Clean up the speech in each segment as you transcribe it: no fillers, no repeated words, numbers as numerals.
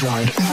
worldwide.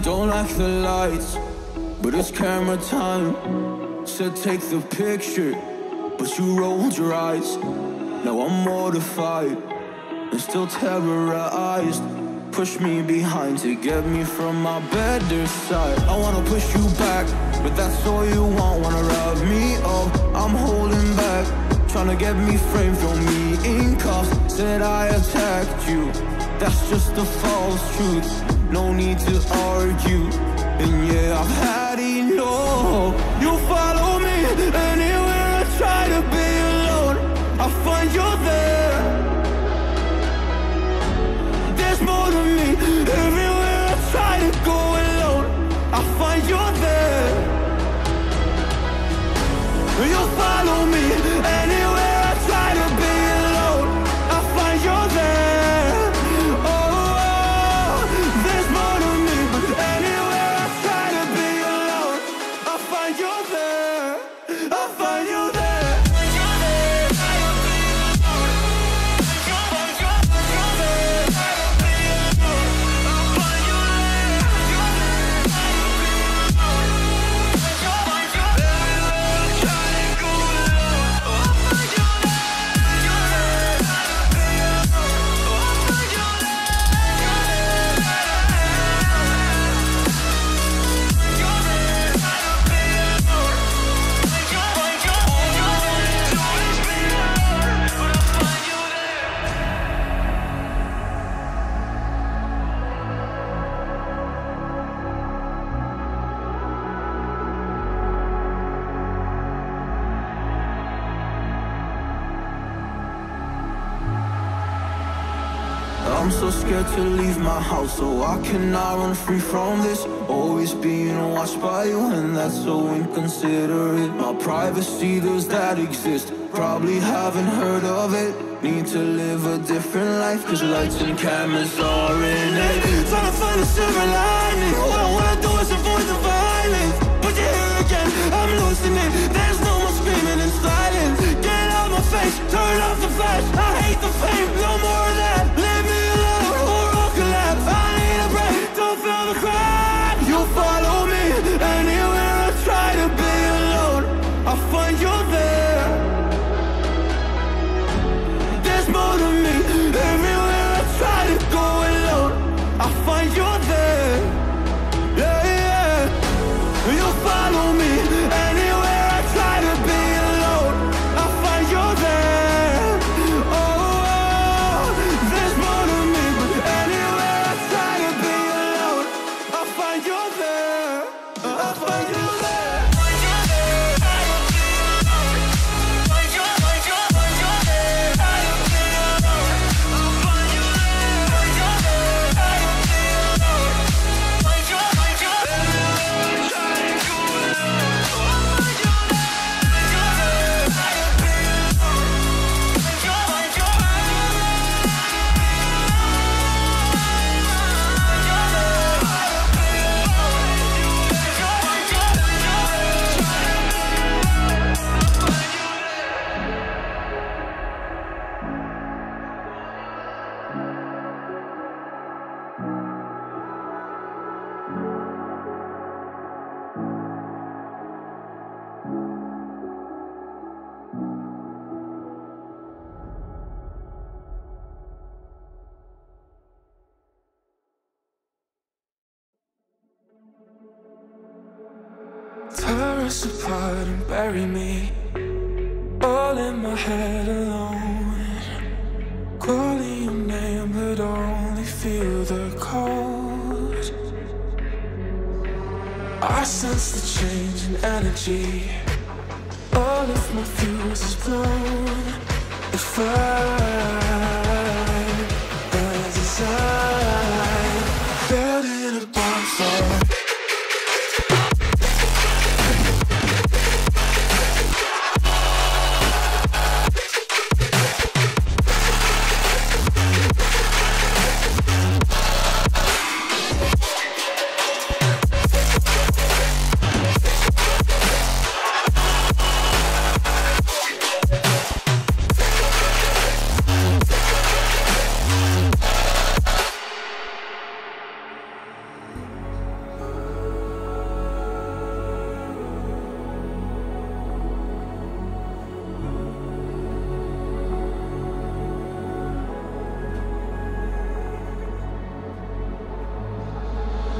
Don't like the lights, but it's camera time. Said take the picture, but you rolled your eyes. Now I'm mortified and still terrorized. push me behind to get me from my better side. I wanna push you back, but that's all you want. Wanna rub me up, I'm holding back, trying to get me framed, throw me in cuffs. Said I attacked you, that's just a false truth. No need to argue, and yeah, I've had enough. You follow me anywhere I try to be alone, I find you there. There's more to me, everywhere I try to go alone, I find you there. You follow me anywhere I try to be alone, I find you there. Oh, there's more to me, but anywhere I try to be alone, I find you there. I find you there. I'm so scared to leave my house, so I cannot run free from this. Always being watched by you, and that's so inconsiderate. My privacy, does that exist? Probably haven't heard of it. Need to live a different life, cause lights and cameras are in it. Trying to find a silver lining, all I wanna do is avoid the violence. But you're here again, I'm losing it. There's no more screaming and silence. Get out my face, turn off the flash. I hate the fame, no more of that. Leave me alone or I'll collapse. I need a break, don't feel the crack. You follow me anywhere I try to be alone, I find you there. There's more to me, everywhere I try to go alone, I find you there. Yeah, yeah. You follow me anywhere I try to be alone, I find you there. Oh, there's more to me, but anywhere I try to be alone, I find you there. I find you there. Tear us apart and bury me all in my head alone, calling your name but only feel the cold. I sense the change in energy, all of my fuse is blown. If I design building a bonfire,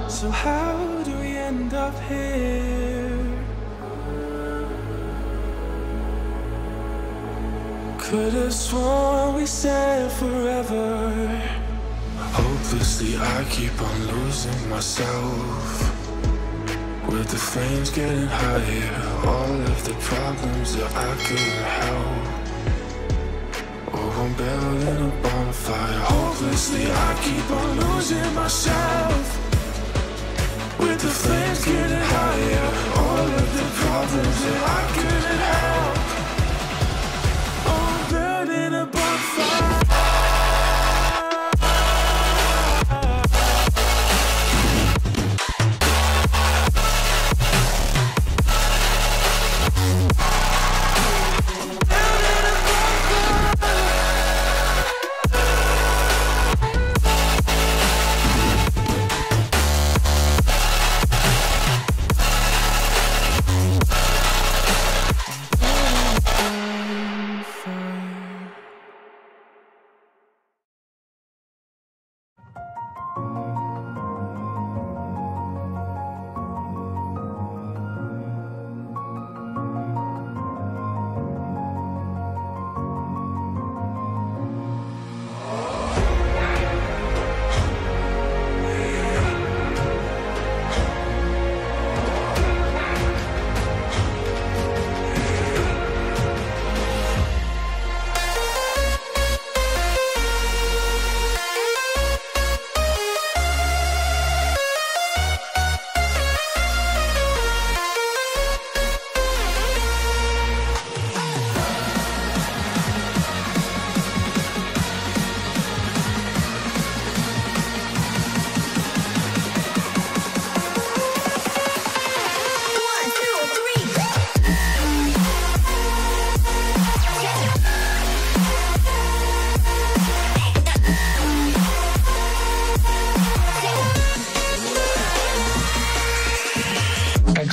So how do we end up here? Could've sworn we said forever. Hopelessly I keep on losing myself. With the flames getting higher, all of the problems that I couldn't help. Oh, I'm building a bonfire. Hopelessly I keep on losing myself. With the flames getting higher, all of the problems that I couldn't help. Oh, I'm building a bonfire.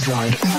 Slide.